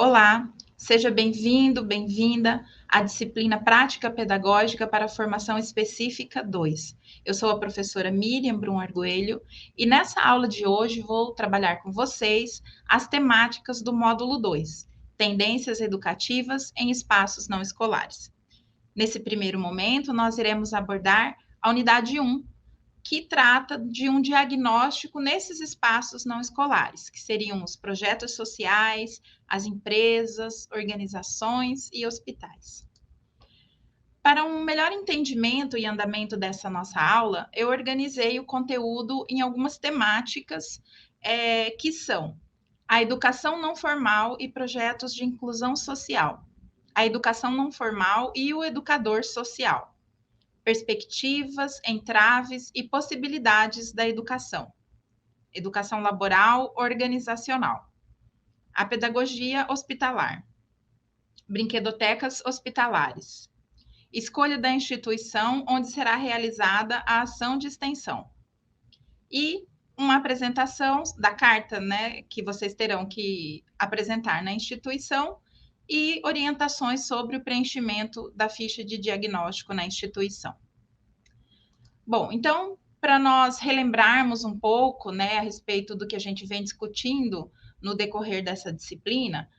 Olá, seja bem-vindo, bem-vinda à disciplina Prática Pedagógica para a Formação Específica 2. Eu sou a professora Miriam Brum Arguelho e nessa aula de hoje vou trabalhar com vocês as temáticas do módulo 2, Tendências Educativas em Espaços Não Escolares. Nesse primeiro momento, nós iremos abordar a unidade 1, que trata de um diagnóstico nesses espaços não escolares, que seriam os projetos sociais, as empresas, organizações e hospitais. Para um melhor entendimento e andamento dessa nossa aula, eu organizei o conteúdo em algumas temáticas que são a educação não formal e projetos de inclusão social, a educação não formal e o educador social, perspectivas, entraves e possibilidades da educação. Educação laboral organizacional. A pedagogia hospitalar. Brinquedotecas hospitalares. Escolha da instituição onde será realizada a ação de extensão. E uma apresentação da carta, que vocês terão que apresentar na instituição e orientações sobre o preenchimento da ficha de diagnóstico na instituição. Bom, então, para nós relembrarmos um pouco, a respeito do que a gente vem discutindo no decorrer dessa disciplina,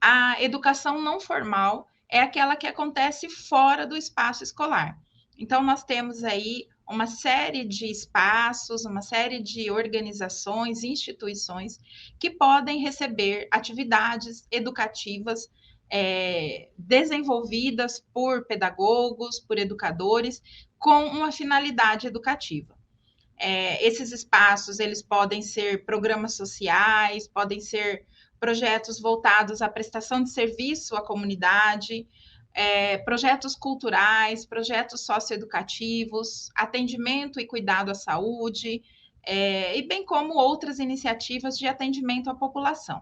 a educação não formal é aquela que acontece fora do espaço escolar. Então, nós temos aí uma série de espaços, uma série de organizações, instituições que podem receber atividades educativas desenvolvidas por pedagogos, por educadores, com uma finalidade educativa. Esses espaços, eles podem ser programas sociais, podem ser projetos voltados à prestação de serviço à comunidade, projetos culturais, projetos socioeducativos, atendimento e cuidado à saúde, e bem como outras iniciativas de atendimento à população.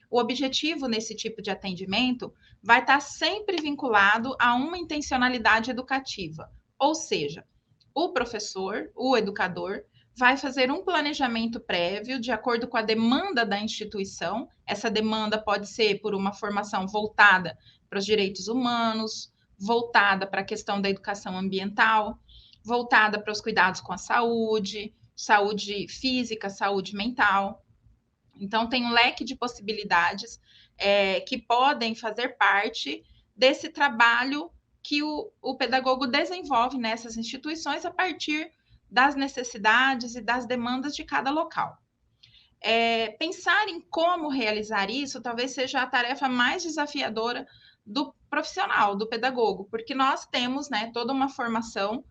O objetivo nesse tipo de atendimento vai estar sempre vinculado a uma intencionalidade educativa, ou seja, o professor, o educador, vai fazer um planejamento prévio de acordo com a demanda da instituição. Essa demanda pode ser por uma formação voltada para os direitos humanos, voltada para a questão da educação ambiental, voltada para os cuidados com a saúde, saúde física, saúde mental. Então, tem um leque de possibilidades que podem fazer parte desse trabalho que o pedagogo desenvolve nessas instituições a partir das necessidades e das demandas de cada local. Pensar em como realizar isso talvez seja a tarefa mais desafiadora do profissional, do pedagogo, porque nós temos toda uma formação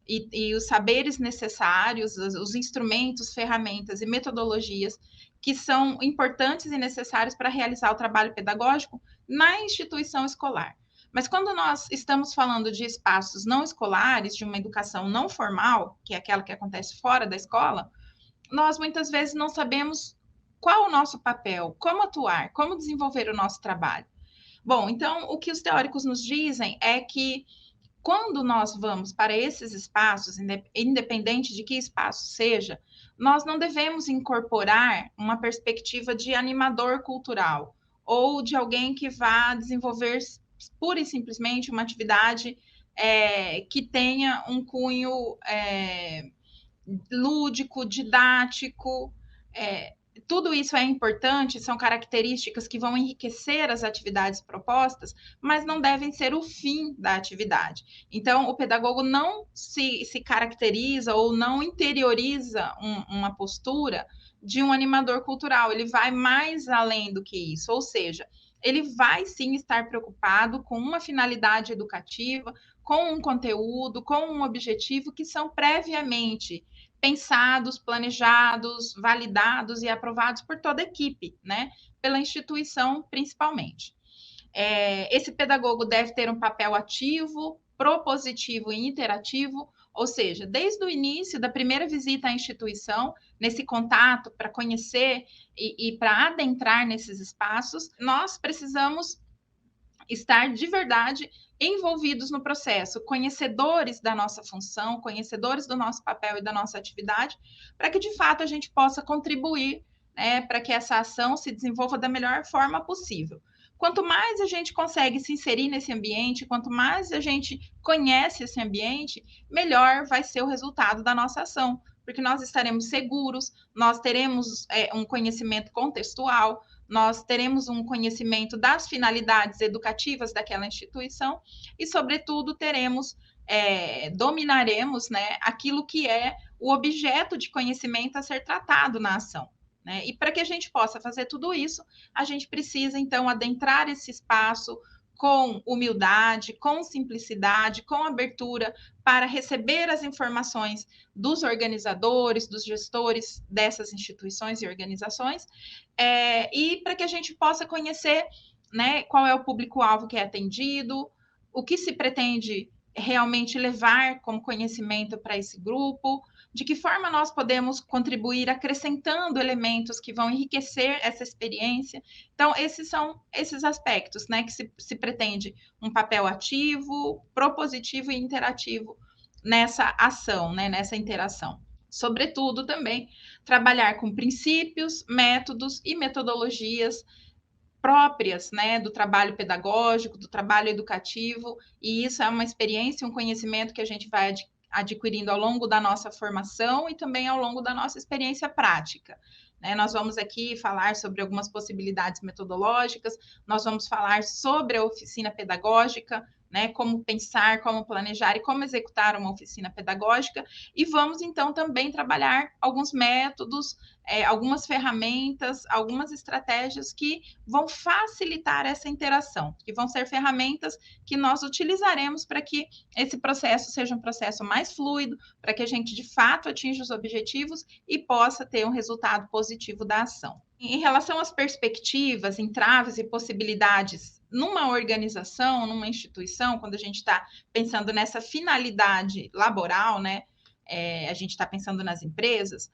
e os saberes necessários, os instrumentos, ferramentas e metodologias que são importantes e necessários para realizar o trabalho pedagógico na instituição escolar. Mas quando nós estamos falando de espaços não escolares, de uma educação não formal, que é aquela que acontece fora da escola, nós muitas vezes não sabemos qual o nosso papel, como atuar, como desenvolver o nosso trabalho. Bom, então, o que os teóricos nos dizem é que quando nós vamos para esses espaços, independente de que espaço seja, nós não devemos incorporar uma perspectiva de animador cultural ou de alguém que vá desenvolver pura e simplesmente uma atividade que tenha um cunho lúdico, didático. Tudo isso é importante, são características que vão enriquecer as atividades propostas, mas não devem ser o fim da atividade. Então, o pedagogo não se caracteriza ou não interioriza uma postura de um animador cultural, ele vai mais além do que isso, ou seja, ele vai sim estar preocupado com uma finalidade educativa, com um conteúdo, com um objetivo que são previamente pensados, planejados, validados e aprovados por toda a equipe, pela instituição principalmente. Esse pedagogo deve ter um papel ativo, propositivo e interativo, ou seja, desde o início da primeira visita à instituição, nesse contato para conhecer e para adentrar nesses espaços, nós precisamos estar de verdade envolvidos no processo, conhecedores da nossa função, conhecedores do nosso papel e da nossa atividade, para que de fato a gente possa contribuir para que essa ação se desenvolva da melhor forma possível. quanto mais a gente consegue se inserir nesse ambiente, quanto mais a gente conhece esse ambiente, melhor vai ser o resultado da nossa ação, porque nós estaremos seguros, nós teremos um conhecimento contextual, nós teremos um conhecimento das finalidades educativas daquela instituição e, sobretudo, dominaremos, né, aquilo que é o objeto de conhecimento a ser tratado na ação. Né? E para que a gente possa fazer tudo isso, a gente precisa, então, adentrar esse espaço com humildade, com simplicidade, com abertura para receber as informações dos organizadores, dos gestores dessas instituições e organizações, e para que a gente possa conhecer, né, qual é o público-alvo que é atendido, o que se pretende realmente levar como conhecimento para esse grupo, de que forma nós podemos contribuir acrescentando elementos que vão enriquecer essa experiência. Então, esses são esses aspectos, né, que se pretende um papel ativo, propositivo e interativo nessa ação, né, nessa interação. Sobretudo, também, trabalhar com princípios, métodos e metodologias próprias, né, do trabalho pedagógico, do trabalho educativo, e isso é uma experiência, um conhecimento que a gente vai adquirindo ao longo da nossa formação e também ao longo da nossa experiência prática. Né? Nós vamos aqui falar sobre algumas possibilidades metodológicas, nós vamos falar sobre a oficina pedagógica, né, como pensar, como planejar e como executar uma oficina pedagógica, e vamos então também trabalhar alguns métodos, algumas ferramentas, algumas estratégias que vão facilitar essa interação, que vão ser ferramentas que nós utilizaremos para que esse processo seja um processo mais fluido, para que a gente de fato atinja os objetivos e possa ter um resultado positivo da ação. Em relação às perspectivas, entraves e possibilidades numa organização, numa instituição, quando a gente está pensando nessa finalidade laboral, né? A gente está pensando nas empresas,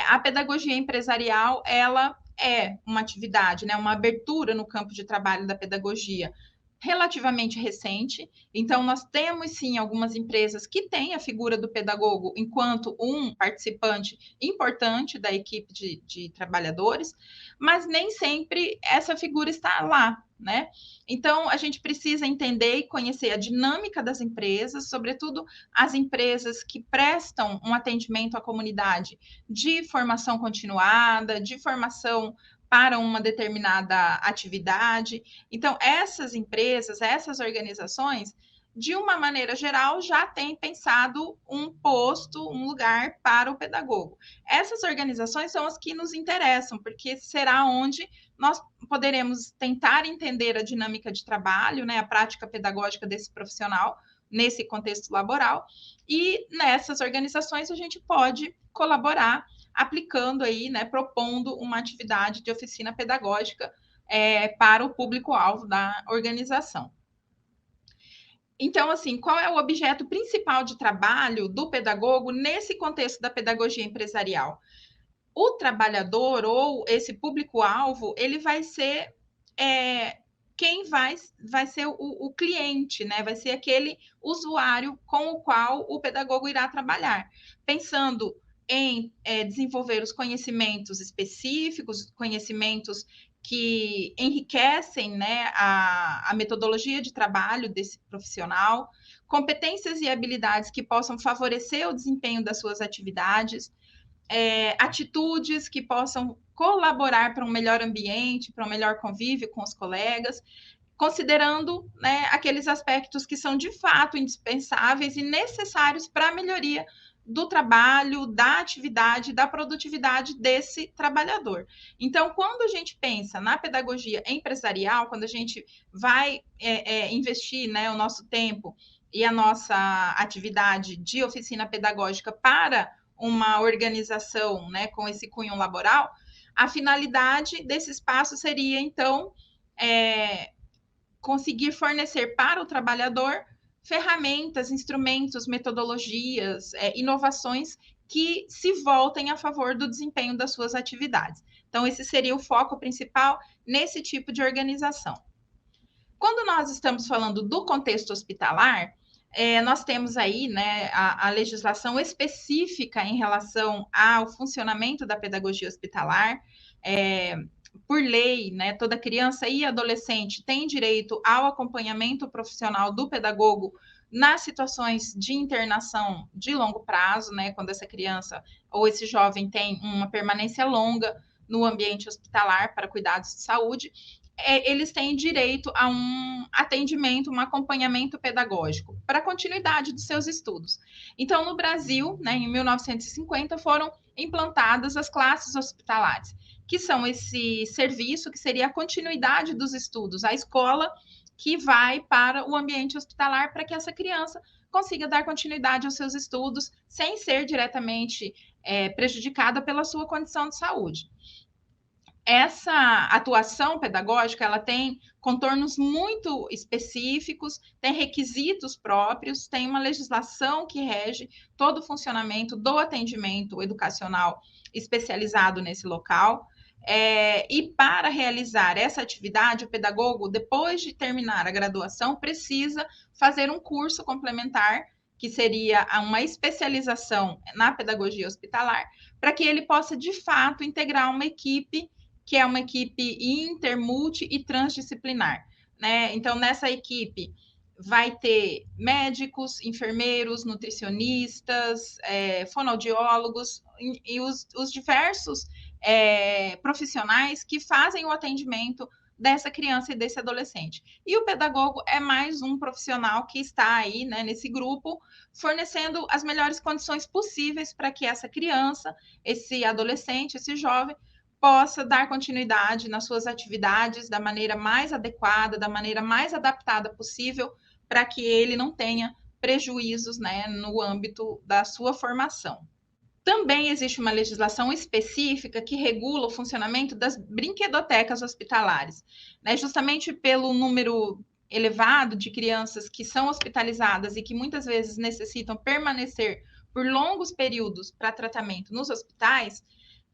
a pedagogia empresarial, ela é uma atividade, né? Uma abertura no campo de trabalho da pedagogia relativamente recente. Então, nós temos sim algumas empresas que têm a figura do pedagogo enquanto um participante importante da equipe de trabalhadores, mas nem sempre essa figura está lá, né? Então, a gente precisa entender e conhecer a dinâmica das empresas, sobretudo as empresas que prestam um atendimento à comunidade de formação continuada, de formação para uma determinada atividade. Então, essas empresas, essas organizações, de uma maneira geral, já têm pensado um posto, um lugar para o pedagogo. Essas organizações são as que nos interessam, porque será onde nós poderemos tentar entender a dinâmica de trabalho, né, a prática pedagógica desse profissional nesse contexto laboral, e nessas organizações a gente pode colaborar aplicando aí, né, propondo uma atividade de oficina pedagógica para o público-alvo da organização. Então, assim, qual é o objeto principal de trabalho do pedagogo nesse contexto da pedagogia empresarial? O trabalhador ou esse público-alvo, ele vai ser quem vai ser o cliente, né? Vai ser aquele usuário com o qual o pedagogo irá trabalhar, pensando em desenvolver os conhecimentos específicos, conhecimentos que enriquecem, né, a metodologia de trabalho desse profissional, competências e habilidades que possam favorecer o desempenho das suas atividades, atitudes que possam colaborar para um melhor ambiente, para um melhor convívio com os colegas, considerando, né, aqueles aspectos que são de fato indispensáveis e necessários para a melhoria do trabalho, da atividade, da produtividade desse trabalhador. Então, quando a gente pensa na pedagogia empresarial, quando a gente vai investir, né, o nosso tempo e a nossa atividade de oficina pedagógica para uma organização, né, com esse cunho laboral, a finalidade desse espaço seria, então, conseguir fornecer para o trabalhador ferramentas, instrumentos, metodologias, inovações que se voltem a favor do desempenho das suas atividades. Então, esse seria o foco principal nesse tipo de organização. Quando nós estamos falando do contexto hospitalar, nós temos aí, né, a legislação específica em relação ao funcionamento da pedagogia hospitalar, por lei, né, toda criança e adolescente tem direito ao acompanhamento profissional do pedagogo nas situações de internação de longo prazo, né, quando essa criança ou esse jovem tem uma permanência longa no ambiente hospitalar para cuidados de saúde, eles têm direito a um atendimento, um acompanhamento pedagógico para a continuidade dos seus estudos. Então, no Brasil, né, em 1950, foram implantadas as classes hospitalares, que são esse serviço que seria a continuidade dos estudos, a escola que vai para o ambiente hospitalar para que essa criança consiga dar continuidade aos seus estudos sem ser diretamente prejudicada pela sua condição de saúde. Essa atuação pedagógica, ela tem contornos muito específicos, tem requisitos próprios, tem uma legislação que rege todo o funcionamento do atendimento educacional especializado nesse local. E para realizar essa atividade, o pedagogo, depois de terminar a graduação, precisa fazer um curso complementar, que seria uma especialização na pedagogia hospitalar, para que ele possa, de fato, integrar uma equipe que é uma equipe inter, multi e transdisciplinar, né? Então, nessa equipe vai ter médicos, enfermeiros, nutricionistas, fonoaudiólogos e os diversos profissionais que fazem o atendimento dessa criança e desse adolescente. E o pedagogo é mais um profissional que está aí, né, nesse grupo, fornecendo as melhores condições possíveis para que essa criança, esse adolescente, esse jovem, possa dar continuidade nas suas atividades da maneira mais adequada, da maneira mais adaptada possível, para que ele não tenha prejuízos, né, no âmbito da sua formação. Também existe uma legislação específica que regula o funcionamento das brinquedotecas hospitalares, né, justamente pelo número elevado de crianças que são hospitalizadas e que muitas vezes necessitam permanecer por longos períodos para tratamento nos hospitais.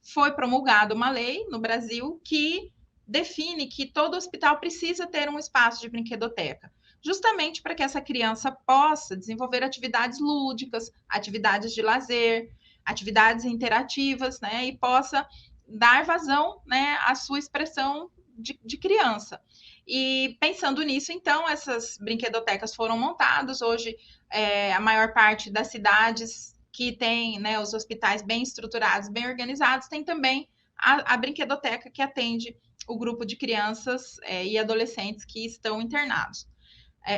Foi promulgada uma lei no Brasil que define que todo hospital precisa ter um espaço de brinquedoteca, justamente para que essa criança possa desenvolver atividades lúdicas, atividades de lazer, atividades interativas, né, e possa dar vazão, né, à sua expressão de criança. E pensando nisso, então, essas brinquedotecas foram montadas. Hoje, a maior parte das cidades que tem, né, os hospitais bem estruturados, bem organizados, tem também a brinquedoteca que atende o grupo de crianças e adolescentes que estão internados.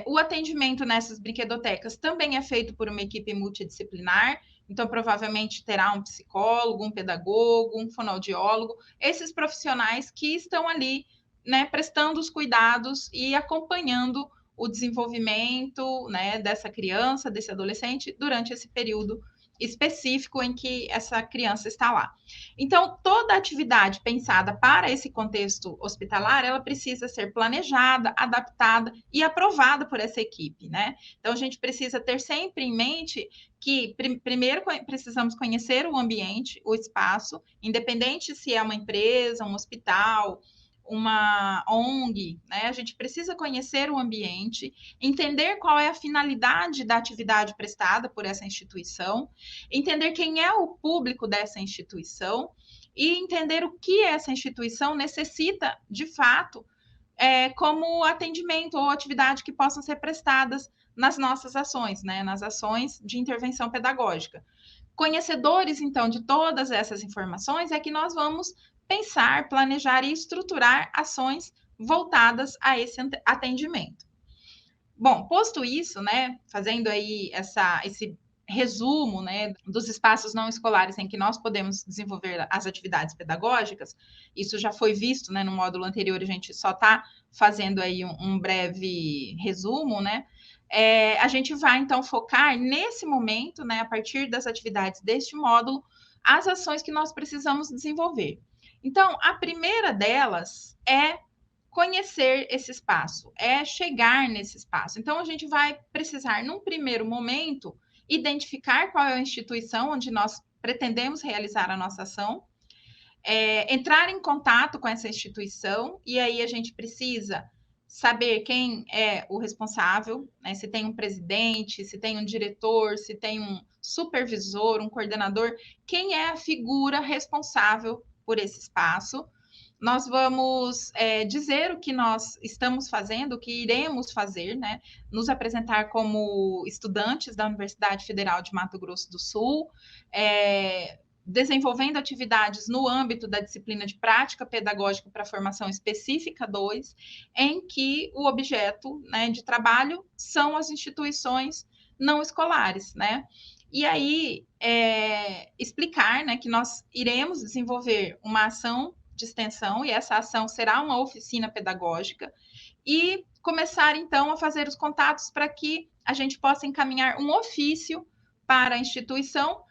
O atendimento nessas brinquedotecas também é feito por uma equipe multidisciplinar, então provavelmente terá um psicólogo, um pedagogo, um fonoaudiólogo, esses profissionais que estão ali, né, prestando os cuidados e acompanhando o desenvolvimento, né, dessa criança, desse adolescente, durante esse período específico em que essa criança está lá. Então, toda atividade pensada para esse contexto hospitalar, ela precisa ser planejada, adaptada e aprovada por essa equipe, né? Então, a gente precisa ter sempre em mente que, primeiro, precisamos conhecer o ambiente, o espaço, independente se é uma empresa, um hospital, uma ONG, né? A gente precisa conhecer o ambiente, entender qual é a finalidade da atividade prestada por essa instituição, entender quem é o público dessa instituição e entender o que essa instituição necessita, de fato, como atendimento ou atividade que possam ser prestadas nas nossas ações, né? Nas ações de intervenção pedagógica. Conhecedores, então, de todas essas informações, é que nós vamos pensar, planejar e estruturar ações voltadas a esse atendimento. Bom, posto isso, né, fazendo aí esse resumo, né, dos espaços não escolares em que nós podemos desenvolver as atividades pedagógicas, isso já foi visto, né, no módulo anterior, a gente só está fazendo aí um breve resumo, né, a gente vai, então, focar nesse momento, né, a partir das atividades deste módulo, as ações que nós precisamos desenvolver. Então, a primeira delas é conhecer esse espaço, é chegar nesse espaço. Então, a gente vai precisar, num primeiro momento, identificar qual é a instituição onde nós pretendemos realizar a nossa ação, entrar em contato com essa instituição, e aí a gente precisa saber quem é o responsável, né? Se tem um presidente, se tem um diretor, se tem um supervisor, um coordenador, quem é a figura responsável por esse espaço. nós vamos dizer o que nós estamos fazendo, o que iremos fazer, né? Nos apresentar como estudantes da Universidade Federal de Mato Grosso do Sul, desenvolvendo atividades no âmbito da disciplina de prática pedagógica para formação específica 2, em que o objeto, né, de trabalho são as instituições não escolares, né? E aí, explicar, né, que nós iremos desenvolver uma ação de extensão, e essa ação será uma oficina pedagógica, e começar, então, a fazer os contatos para que a gente possa encaminhar um ofício para a instituição,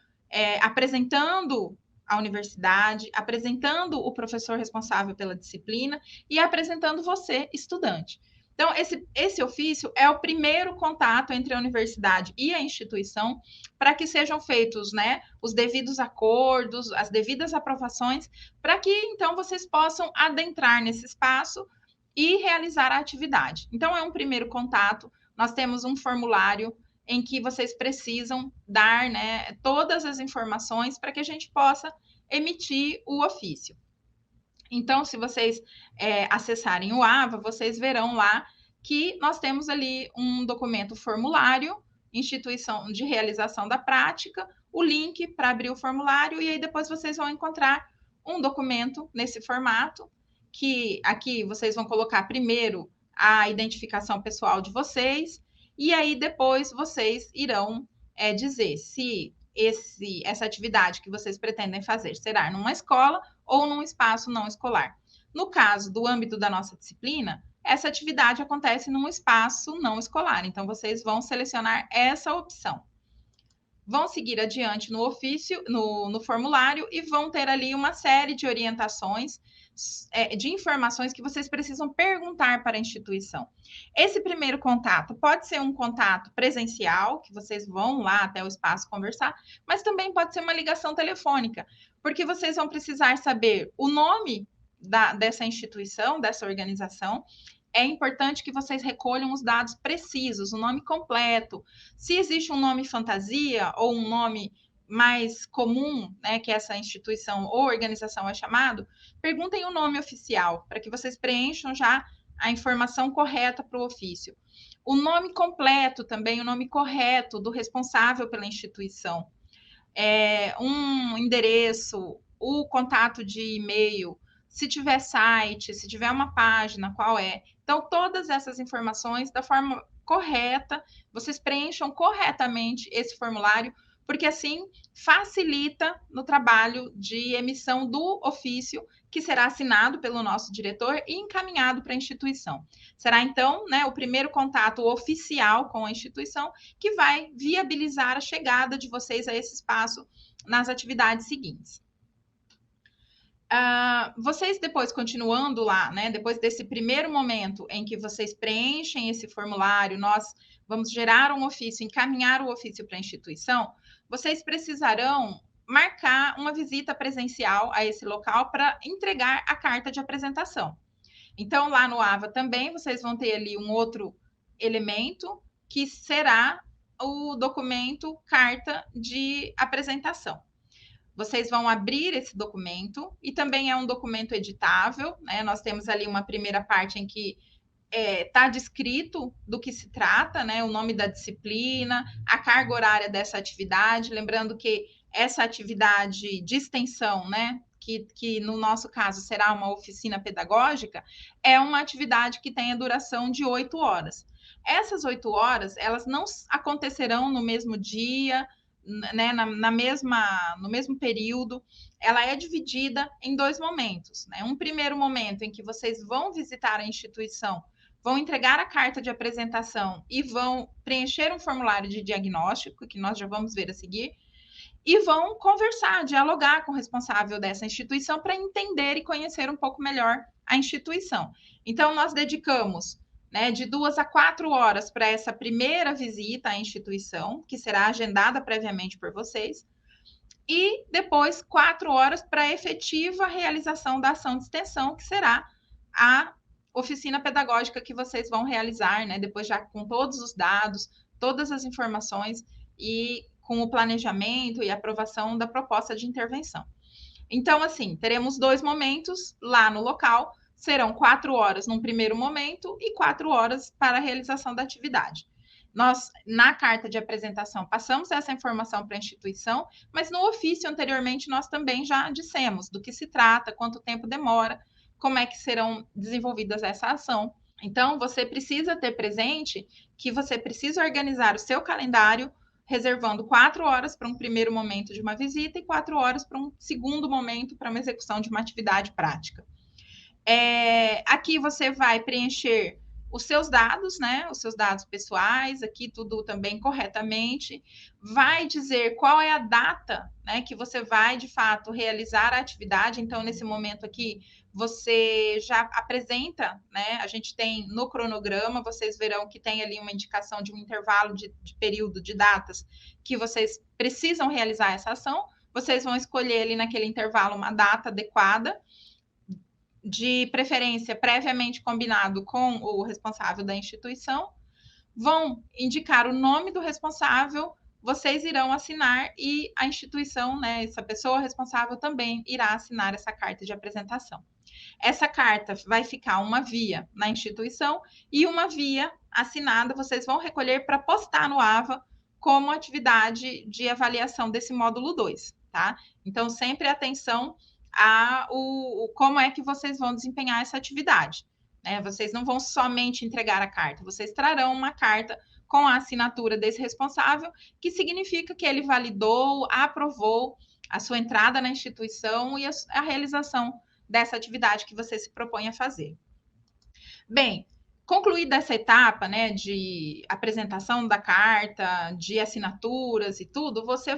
apresentando a universidade, apresentando o professor responsável pela disciplina e apresentando você, estudante. Então, esse ofício é o primeiro contato entre a universidade e a instituição para que sejam feitos, né, os devidos acordos, as devidas aprovações, para que, então, vocês possam adentrar nesse espaço e realizar a atividade. Então, é um primeiro contato. Nós temos um formulário em que vocês precisam dar, né, todas as informações para que a gente possa emitir o ofício. Então, se vocês acessarem o AVA, vocês verão lá que nós temos ali um documento formulário, instituição de realização da prática, o link para abrir o formulário, e aí depois vocês vão encontrar um documento nesse formato, que aqui vocês vão colocar primeiro a identificação pessoal de vocês, e aí depois vocês irão dizer se essa atividade que vocês pretendem fazer será numa escola ou num espaço não escolar. No caso do âmbito da nossa disciplina, essa atividade acontece num espaço não escolar, então vocês vão selecionar essa opção. Vão seguir adiante no ofício, no formulário, e vão ter ali uma série de orientações, de informações que vocês precisam perguntar para a instituição. Esse primeiro contato pode ser um contato presencial, que vocês vão lá até o espaço conversar, mas também pode ser uma ligação telefônica, porque vocês vão precisar saber o nome dessa instituição, dessa organização. É importante que vocês recolham os dados precisos, o nome completo. Se existe um nome fantasia ou um nome mais comum, né, que essa instituição ou organização é chamado, perguntem o nome oficial, para que vocês preencham já a informação correta para o ofício. O nome completo também, o nome correto do responsável pela instituição. Um endereço, o contato de e-mail, se tiver site, se tiver uma página, qual é. Então, todas essas informações, da forma correta, vocês preencham corretamente esse formulário, porque assim facilita no trabalho de emissão do ofício, que será assinado pelo nosso diretor e encaminhado para a instituição. Será, então, né, o primeiro contato oficial com a instituição, que vai viabilizar a chegada de vocês a esse espaço nas atividades seguintes. Vocês depois, continuando lá, né, depois desse primeiro momento em que vocês preenchem esse formulário, nós vamos gerar um ofício, encaminhar o ofício para a instituição, vocês precisarão marcar uma visita presencial a esse local para entregar a carta de apresentação. Então, lá no AVA também, vocês vão ter ali um outro elemento, que será o documento carta de apresentação. Vocês vão abrir esse documento, e também é um documento editável, né? Nós temos ali uma primeira parte em que está descrito do que se trata, né? O nome da disciplina, a carga horária dessa atividade, lembrando que essa atividade de extensão, né? Que no nosso caso será uma oficina pedagógica, é uma atividade que tem a duração de 8 horas. Essas 8 horas, elas não acontecerão no mesmo dia, né, no mesmo período. Ela é dividida em 2 momentos, né? Um primeiro momento em que vocês vão visitar a instituição, vão entregar a carta de apresentação e vão preencher um formulário de diagnóstico, que nós já vamos ver a seguir, e vão conversar, dialogar com o responsável dessa instituição para entender e conhecer um pouco melhor a instituição. Então, nós dedicamos, né, de 2 a 4 horas para essa primeira visita à instituição, que será agendada previamente por vocês, e depois 4 horas para a efetiva realização da ação de extensão, que será a oficina pedagógica que vocês vão realizar, né, depois já com todos os dados, todas as informações e com o planejamento e aprovação da proposta de intervenção. Então, assim, teremos 2 momentos lá no local, serão 4 horas num primeiro momento e 4 horas para a realização da atividade. Nós, na carta de apresentação, passamos essa informação para a instituição, mas no ofício anteriormente nós também já dissemos do que se trata, quanto tempo demora, como é que serão desenvolvidas essa ação. Então, você precisa ter presente que você precisa organizar o seu calendário reservando 4 horas para um primeiro momento de uma visita e 4 horas para um segundo momento para uma execução de uma atividade prática. Aqui você vai preencher os seus dados, né? Os seus dados pessoais, aqui tudo também corretamente. Vai dizer qual é a data, né, que você vai de fato realizar a atividade. Então, nesse momento aqui, você já apresenta, né? A gente tem no cronograma, vocês verão que tem ali uma indicação de um intervalo de período de datas que vocês precisam realizar essa ação. Vocês vão escolher ali naquele intervalo uma data adequada, de preferência previamente combinado com o responsável da instituição, vão indicar o nome do responsável, vocês irão assinar e a instituição, né, essa pessoa responsável também irá assinar essa carta de apresentação. Essa carta vai ficar uma via na instituição e uma via assinada, vocês vão recolher para postar no AVA como atividade de avaliação desse módulo 2, tá? Então, sempre atenção como é que vocês vão desempenhar essa atividade. Né? Vocês não vão somente entregar a carta, vocês trarão uma carta com a assinatura desse responsável, que significa que ele validou, aprovou a sua entrada na instituição e a realização dessa atividade que você se propõe a fazer. Bem, concluída essa etapa, né, de apresentação da carta, de assinaturas e tudo, você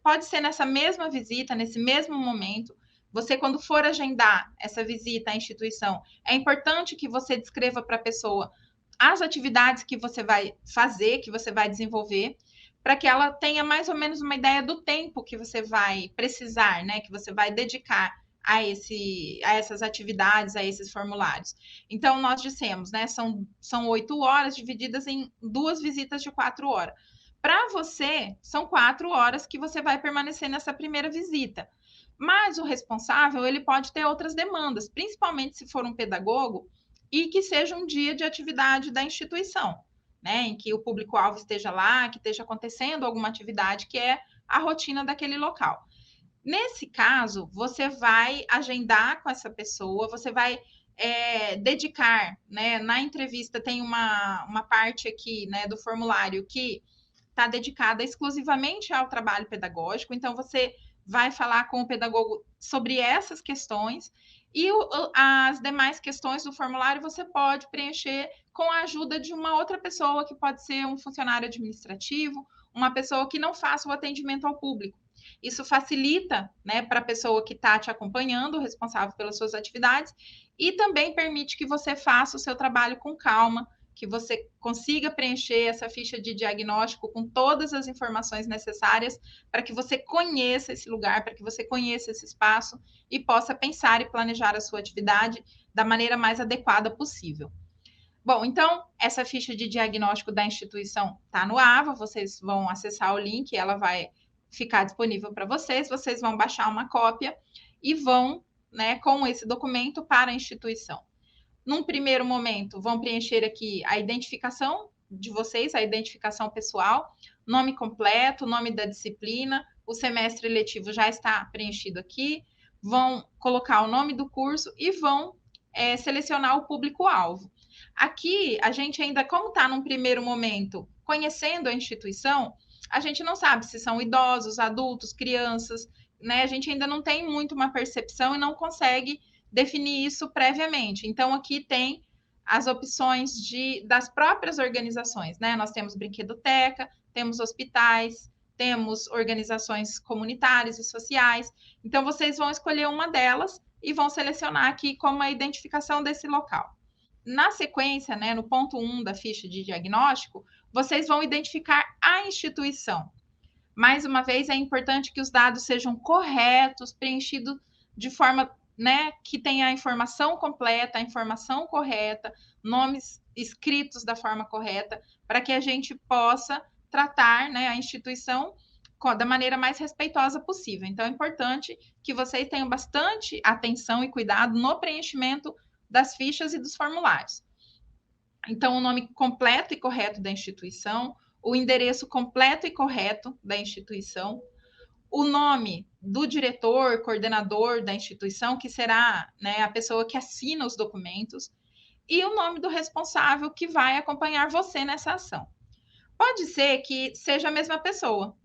pode ser nessa mesma visita, nesse mesmo momento, você, quando for agendar essa visita à instituição, é importante que você descreva para a pessoa as atividades que você vai fazer, que você vai desenvolver, para que ela tenha mais ou menos uma ideia do tempo que você vai precisar, né, que você vai dedicar a essas atividades, a esses formulários. Então, nós dissemos, né, são 8 horas divididas em 2 visitas de 4 horas. Para você, são 4 horas que você vai permanecer nessa primeira visita. Mas o responsável, ele pode ter outras demandas, principalmente se for um pedagogo, e que seja um dia de atividade da instituição, né? Em que o público-alvo esteja lá, que esteja acontecendo alguma atividade que é a rotina daquele local. Nesse caso, você vai agendar com essa pessoa, você vai dedicar, né? Na entrevista tem uma parte aqui, né, do formulário que está dedicada exclusivamente ao trabalho pedagógico, então você vai falar com o pedagogo sobre essas questões e as demais questões do formulário você pode preencher com a ajuda de uma outra pessoa, que pode ser um funcionário administrativo, uma pessoa que não faça o atendimento ao público. Isso facilita, né, para a pessoa que está te acompanhando, responsável pelas suas atividades, e também permite que você faça o seu trabalho com calma, que você consiga preencher essa ficha de diagnóstico com todas as informações necessárias para que você conheça esse lugar, para que você conheça esse espaço e possa pensar e planejar a sua atividade da maneira mais adequada possível. Bom, então, essa ficha de diagnóstico da instituição está no AVA, vocês vão acessar o link, ela vai ficar disponível para vocês vão baixar uma cópia e vão, né, com esse documento para a instituição. Num primeiro momento, vão preencher aqui a identificação de vocês, a identificação pessoal, nome completo, nome da disciplina, o semestre letivo já está preenchido aqui, vão colocar o nome do curso e vão selecionar o público-alvo. Aqui, a gente ainda, como está num primeiro momento, conhecendo a instituição, a gente não sabe se são idosos, adultos, crianças, né? A gente ainda não tem muito uma percepção e não consegue definir isso previamente. Então, aqui tem as opções das próprias organizações, né? Nós temos brinquedoteca, temos hospitais, temos organizações comunitárias e sociais. Então, vocês vão escolher uma delas e vão selecionar aqui como a identificação desse local. Na sequência, né, no ponto 1 da ficha de diagnóstico, vocês vão identificar a instituição. Mais uma vez, é importante que os dados sejam corretos, preenchidos de forma, né, que tenha a informação completa, a informação correta, nomes escritos da forma correta, para que a gente possa tratar, né, a instituição da maneira mais respeitosa possível. Então, é importante que vocês tenham bastante atenção e cuidado no preenchimento das fichas e dos formulários. Então, o nome completo e correto da instituição, o endereço completo e correto da instituição, o nome do diretor, coordenador da instituição, que será, né, a pessoa que assina os documentos, e o nome do responsável que vai acompanhar você nessa ação. Pode ser que seja a mesma pessoa,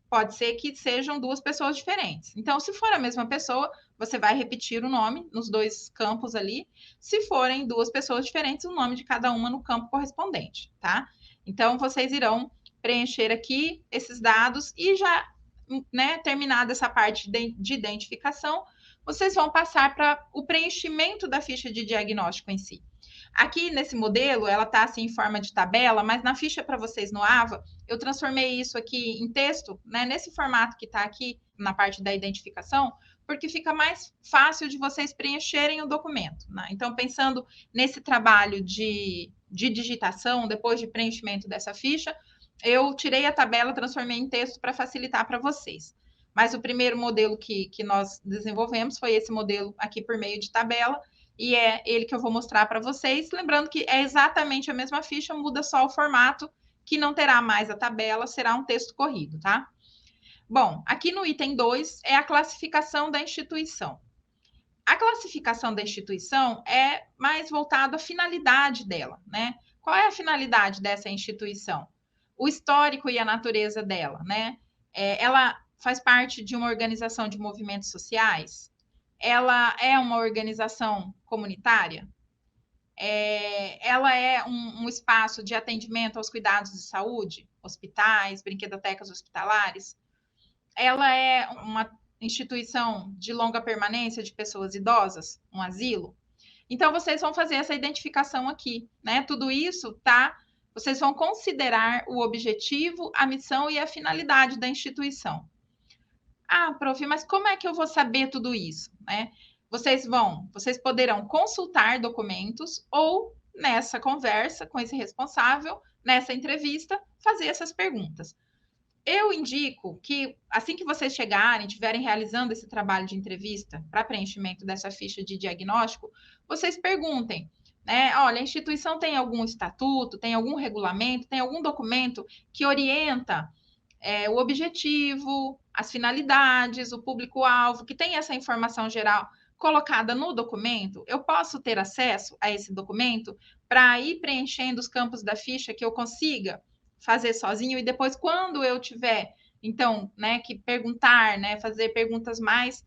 pode ser que sejam duas pessoas diferentes. Então, se for a mesma pessoa, você vai repetir o nome nos dois campos ali. Se forem duas pessoas diferentes, o nome de cada uma no campo correspondente, tá? Então, vocês irão preencher aqui esses dados e já, né, terminada essa parte de identificação, vocês vão passar para o preenchimento da ficha de diagnóstico em si. Aqui nesse modelo, ela está assim em forma de tabela, mas na ficha para vocês no AVA, eu transformei isso aqui em texto, né, nesse formato que está aqui na parte da identificação, porque fica mais fácil de vocês preencherem o documento, né? Então, pensando nesse trabalho de digitação, depois de preenchimento dessa ficha, eu tirei a tabela, transformei em texto para facilitar para vocês. Mas o primeiro modelo que nós desenvolvemos foi esse modelo aqui por meio de tabela, e é ele que eu vou mostrar para vocês. Lembrando que é exatamente a mesma ficha, muda só o formato, que não terá mais a tabela, será um texto corrido, tá? Bom, aqui no item 2 é a classificação da instituição. A classificação da instituição é mais voltada à finalidade dela, né? Qual é a finalidade dessa instituição? O histórico e a natureza dela, né? Ela faz parte de uma organização de movimentos sociais? Ela é uma organização comunitária? Ela é um espaço de atendimento aos cuidados de saúde, hospitais, brinquedotecas hospitalares? Ela é uma instituição de longa permanência de pessoas idosas, um asilo? Então, vocês vão fazer essa identificação aqui, né? Tudo isso, tá? Vocês vão considerar o objetivo, a missão e a finalidade da instituição. Ah, prof, mas como é que eu vou saber tudo isso, né? Vocês poderão consultar documentos ou nessa conversa com esse responsável, nessa entrevista, fazer essas perguntas. Eu indico que, assim que vocês chegarem, estiverem realizando esse trabalho de entrevista para preenchimento dessa ficha de diagnóstico, vocês perguntem, né? Olha, a instituição tem algum estatuto, tem algum regulamento, tem algum documento que orienta o objetivo, as finalidades, o público-alvo, que tem essa informação geral colocada no documento? Eu posso ter acesso a esse documento para ir preenchendo os campos da ficha que eu consiga fazer sozinho e depois, quando eu tiver, então, né, que perguntar, né, fazer perguntas mais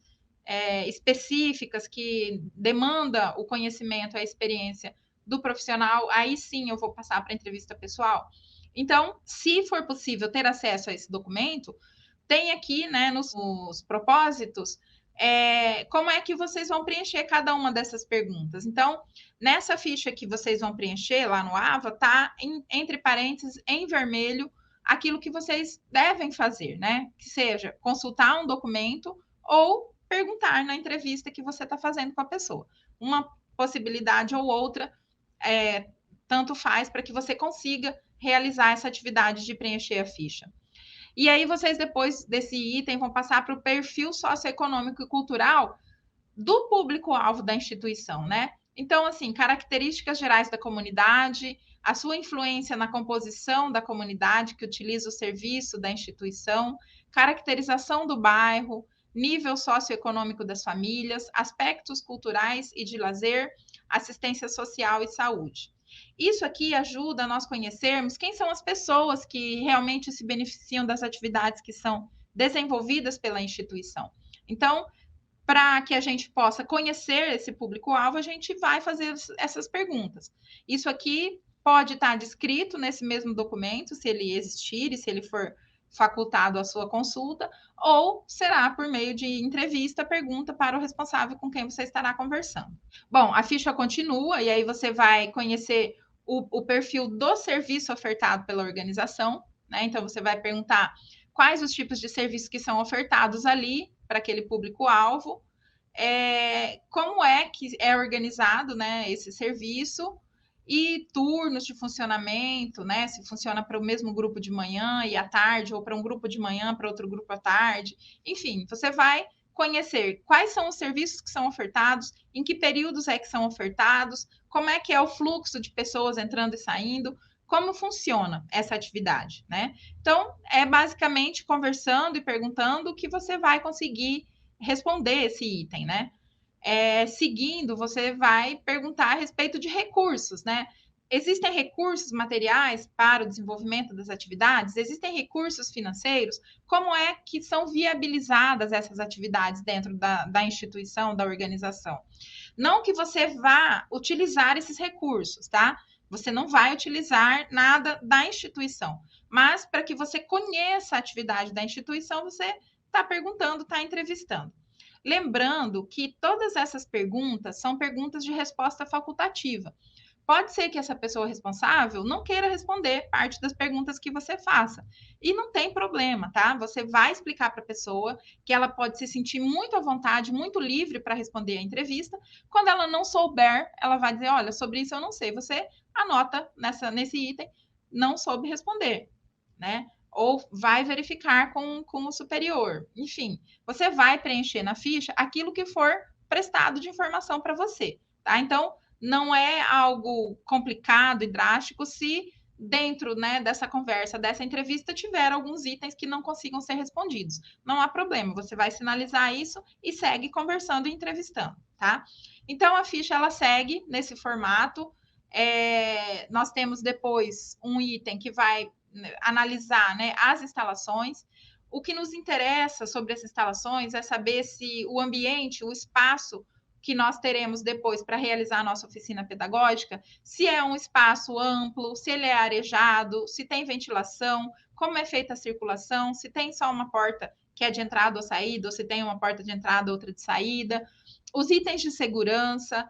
específicas que demanda o conhecimento, a experiência do profissional, aí sim eu vou passar para a entrevista pessoal. Então, se for possível ter acesso a esse documento, tem aqui, né, nos propósitos, como é que vocês vão preencher cada uma dessas perguntas. Então, nessa ficha que vocês vão preencher lá no AVA, tá entre parênteses, em vermelho, aquilo que vocês devem fazer, né? Que seja consultar um documento ou perguntar na entrevista que você está fazendo com a pessoa. Uma possibilidade ou outra, tanto faz para que você consiga realizar essa atividade de preencher a ficha. E aí vocês, depois desse item, vão passar para o perfil socioeconômico e cultural do público-alvo da instituição, né? Então, assim, características gerais da comunidade, a sua influência na composição da comunidade que utiliza o serviço da instituição, caracterização do bairro, nível socioeconômico das famílias, aspectos culturais e de lazer, assistência social e saúde. Isso aqui ajuda a nós conhecermos quem são as pessoas que realmente se beneficiam das atividades que são desenvolvidas pela instituição. Então, para que a gente possa conhecer esse público-alvo, a gente vai fazer essas perguntas. Isso aqui pode estar descrito nesse mesmo documento, se ele existir e se ele for facultado à sua consulta, ou será por meio de entrevista, pergunta para o responsável com quem você estará conversando. Bom, a ficha continua e aí você vai conhecer o perfil do serviço ofertado pela organização, né? Então, você vai perguntar quais os tipos de serviços que são ofertados ali para aquele público-alvo, como é que é organizado, né, esse serviço, e turnos de funcionamento, né? Se funciona para o mesmo grupo de manhã e à tarde, ou para um grupo de manhã, para outro grupo à tarde. Enfim, você vai conhecer quais são os serviços que são ofertados, em que períodos é que são ofertados, como é que é o fluxo de pessoas entrando e saindo, como funciona essa atividade, né? Então, é basicamente conversando e perguntando que você vai conseguir responder esse item, né? Seguindo, você vai perguntar a respeito de recursos, né? Existem recursos materiais para o desenvolvimento das atividades? Existem recursos financeiros? Como é que são viabilizadas essas atividades dentro da instituição, da organização? Não que você vá utilizar esses recursos, tá? Você não vai utilizar nada da instituição, mas para que você conheça a atividade da instituição, você está perguntando, está entrevistando. Lembrando que todas essas perguntas são perguntas de resposta facultativa. Pode ser que essa pessoa responsável não queira responder parte das perguntas que você faça. E não tem problema, tá? Você vai explicar para a pessoa que ela pode se sentir muito à vontade, muito livre para responder a entrevista. Quando ela não souber, ela vai dizer: olha, sobre isso eu não sei. Você anota nesse item, não soube responder, né? Ou vai verificar com o superior. Enfim, você vai preencher na ficha aquilo que for prestado de informação para você, tá? Então, não é algo complicado e drástico se dentro, né, dessa conversa, dessa entrevista, tiver alguns itens que não consigam ser respondidos. Não há problema, você vai sinalizar isso e segue conversando e entrevistando, tá? Então, a ficha, ela segue nesse formato. Nós temos depois um item que vai analisar, né, as instalações. O que nos interessa sobre as instalações é saber se o ambiente, o espaço que nós teremos depois para realizar a nossa oficina pedagógica, se é um espaço amplo, se ele é arejado, se tem ventilação, como é feita a circulação, se tem só uma porta que é de entrada ou saída, ou se tem uma porta de entrada, outra de saída, os itens de segurança,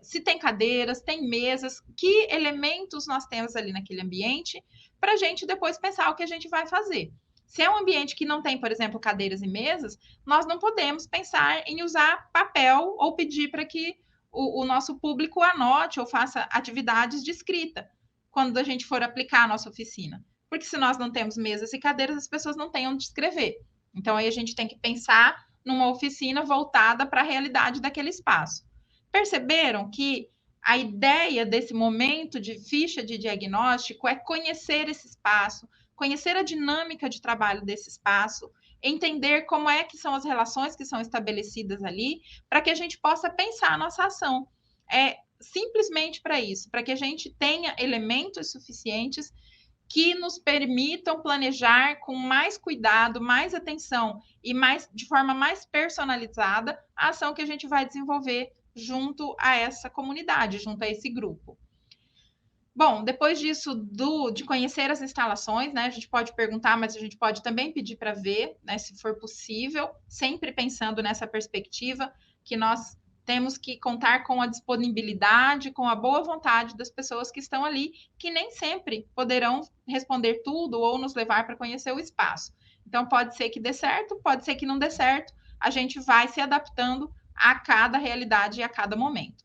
se tem cadeiras, tem mesas, que elementos nós temos ali naquele ambiente, para a gente depois pensar o que a gente vai fazer. Se é um ambiente que não tem, por exemplo, cadeiras e mesas, nós não podemos pensar em usar papel ou pedir para que o nosso público anote ou faça atividades de escrita quando a gente for aplicar a nossa oficina. Porque se nós não temos mesas e cadeiras, as pessoas não têm onde escrever. Então, aí a gente tem que pensar numa oficina voltada para a realidade daquele espaço. Perceberam que a ideia desse momento de ficha de diagnóstico é conhecer esse espaço, conhecer a dinâmica de trabalho desse espaço, entender como é que são as relações que são estabelecidas ali, para que a gente possa pensar a nossa ação. É simplesmente para isso, para que a gente tenha elementos suficientes que nos permitam planejar com mais cuidado, mais atenção e de forma mais personalizada a ação que a gente vai desenvolver junto a essa comunidade, junto a esse grupo. Bom, depois disso, de conhecer as instalações, né? A gente pode perguntar, mas a gente pode também pedir para ver, né? Se for possível, sempre pensando nessa perspectiva que nós temos que contar com a disponibilidade, com a boa vontade das pessoas que estão ali, que nem sempre poderão responder tudo ou nos levar para conhecer o espaço. Então, pode ser que dê certo, pode ser que não dê certo, a gente vai se adaptando a cada realidade e a cada momento.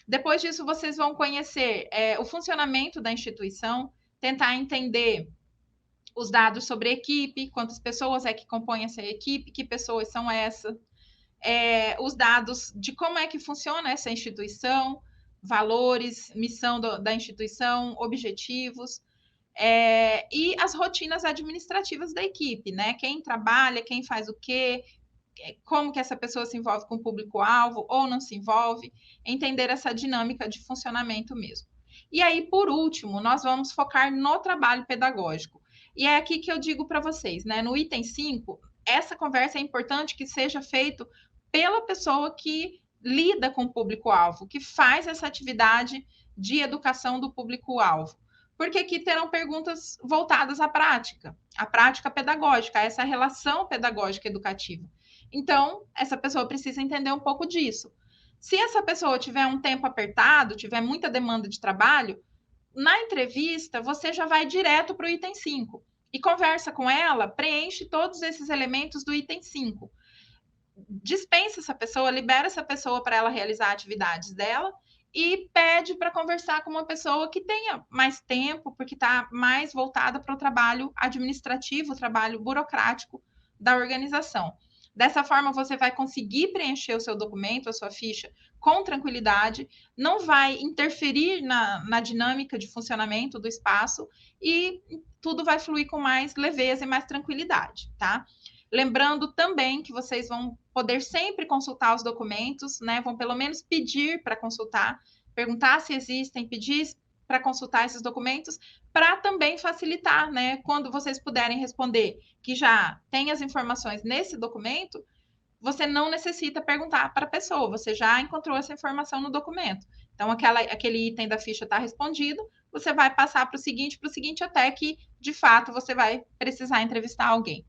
Depois disso, vocês vão conhecer o funcionamento da instituição, tentar entender os dados sobre a equipe, quantas pessoas é que compõem essa equipe, que pessoas são essas, os dados de como é que funciona essa instituição, valores, missão da instituição, objetivos, e as rotinas administrativas da equipe, né? Quem trabalha, quem faz o quê, como que essa pessoa se envolve com o público-alvo ou não se envolve, entender essa dinâmica de funcionamento mesmo. E aí, por último, nós vamos focar no trabalho pedagógico. E é aqui que eu digo para vocês, né? No item 5, essa conversa é importante que seja feito pela pessoa que lida com o público-alvo, que faz essa atividade de educação do público-alvo. Porque aqui terão perguntas voltadas à prática pedagógica, a essa relação pedagógica educativa. Então, essa pessoa precisa entender um pouco disso. Se essa pessoa tiver um tempo apertado, tiver muita demanda de trabalho, na entrevista você já vai direto para o item 5 e conversa com ela, preenche todos esses elementos do item 5. Dispensa essa pessoa, libera essa pessoa para ela realizar atividades dela e pede para conversar com uma pessoa que tenha mais tempo, porque está mais voltada para o trabalho administrativo, o trabalho burocrático da organização. Dessa forma, você vai conseguir preencher o seu documento, a sua ficha, com tranquilidade, não vai interferir na dinâmica de funcionamento do espaço e tudo vai fluir com mais leveza e mais tranquilidade, tá? Lembrando também que vocês vão poder sempre consultar os documentos, né? Vão pelo menos pedir para consultar, perguntar se existem, pedir para consultar esses documentos, para também facilitar, né? Quando vocês puderem responder que já tem as informações nesse documento, você não necessita perguntar para a pessoa, você já encontrou essa informação no documento. Então, aquele item da ficha está respondido, você vai passar para o seguinte, até que, de fato, você vai precisar entrevistar alguém.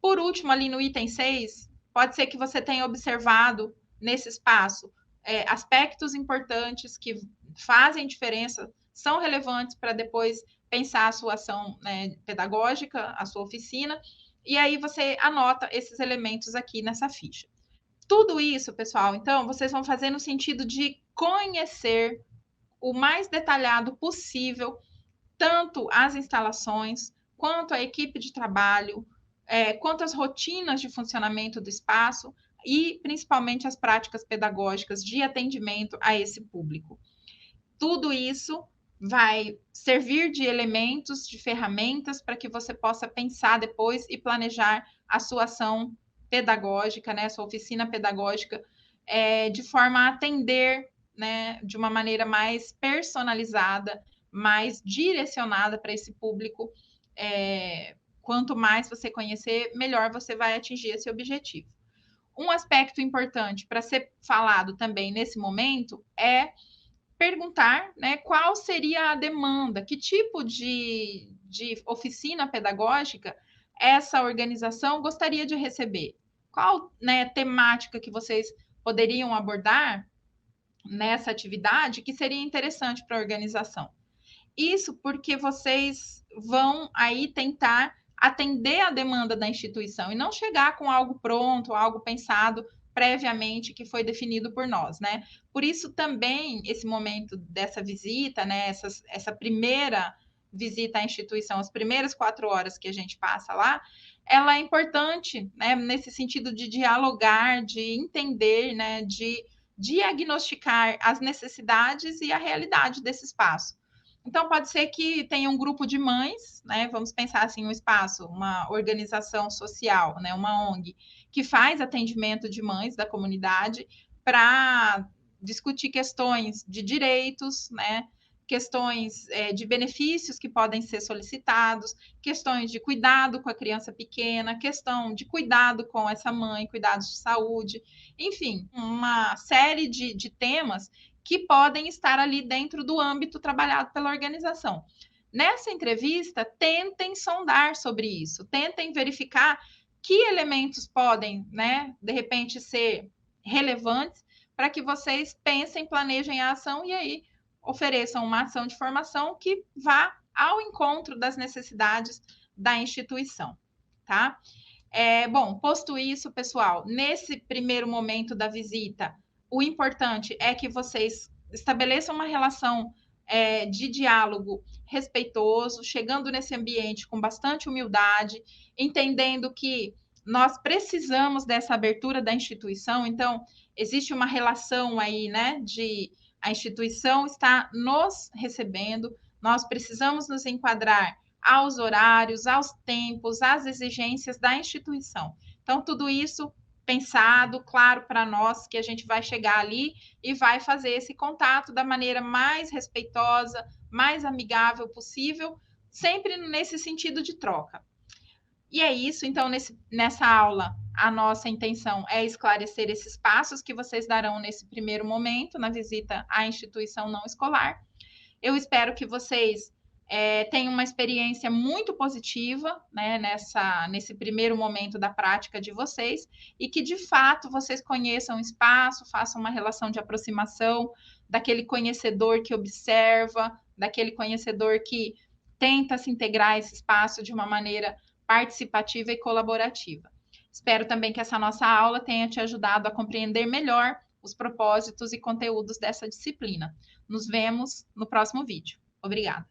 Por último, ali no item 6, pode ser que você tenha observado nesse espaço aspectos importantes que fazem diferença, são relevantes para depois pensar a sua ação, né, pedagógica, a sua oficina, e aí você anota esses elementos aqui nessa ficha. Tudo isso, pessoal, então, vocês vão fazer no sentido de conhecer o mais detalhado possível tanto as instalações, quanto a equipe de trabalho, quanto as rotinas de funcionamento do espaço e, principalmente, as práticas pedagógicas de atendimento a esse público. Tudo isso vai servir de elementos, de ferramentas para que você possa pensar depois e planejar a sua ação pedagógica, né, a sua oficina pedagógica, de forma a atender, né, de uma maneira mais personalizada, mais direcionada para esse público. Quanto mais você conhecer, melhor você vai atingir esse objetivo. Um aspecto importante para ser falado também nesse momento é perguntar, né, qual seria a demanda, que tipo de oficina pedagógica essa organização gostaria de receber. Qual, né, temática que vocês poderiam abordar nessa atividade que seria interessante para a organização. Isso porque vocês vão aí tentar atender a demanda da instituição e não chegar com algo pronto, algo pensado previamente que foi definido por nós, né? Por isso também esse momento dessa visita, né? Essa primeira visita à instituição, as primeiras 4 horas que a gente passa lá, ela é importante, né? Nesse sentido de dialogar, de entender, né? De diagnosticar as necessidades e a realidade desse espaço. Então, pode ser que tenha um grupo de mães, né? Vamos pensar assim, um espaço, uma organização social, né? Uma ONG, que faz atendimento de mães da comunidade para discutir questões de direitos, né? Questões de benefícios que podem ser solicitados, questões de cuidado com a criança pequena, questão de cuidado com essa mãe, cuidados de saúde, enfim, uma série de temas que podem estar ali dentro do âmbito trabalhado pela organização. Nessa entrevista, tentem sondar sobre isso, tentem verificar que elementos podem, né, de repente, ser relevantes para que vocês pensem, planejem a ação e aí ofereçam uma ação de formação que vá ao encontro das necessidades da instituição, tá? Bom, posto isso, pessoal, nesse primeiro momento da visita, o importante é que vocês estabeleçam uma relação de diálogo respeitoso, chegando nesse ambiente com bastante humildade, entendendo que nós precisamos dessa abertura da instituição, então existe uma relação aí, né, de a instituição está nos recebendo, nós precisamos nos enquadrar aos horários, aos tempos, às exigências da instituição. Então, tudo isso pensado, claro para nós, que a gente vai chegar ali e vai fazer esse contato da maneira mais respeitosa, mais amigável possível, sempre nesse sentido de troca. E é isso, então, nessa aula, a nossa intenção é esclarecer esses passos que vocês darão nesse primeiro momento, na visita à instituição não escolar. Eu espero que vocês tenham uma experiência muito positiva, né, nesse primeiro momento da prática de vocês e que, de fato, vocês conheçam o espaço, façam uma relação de aproximação daquele conhecedor que observa, daquele conhecedor que tenta se integrar a esse espaço de uma maneira participativa e colaborativa. Espero também que essa nossa aula tenha te ajudado a compreender melhor os propósitos e conteúdos dessa disciplina. Nos vemos no próximo vídeo. Obrigada.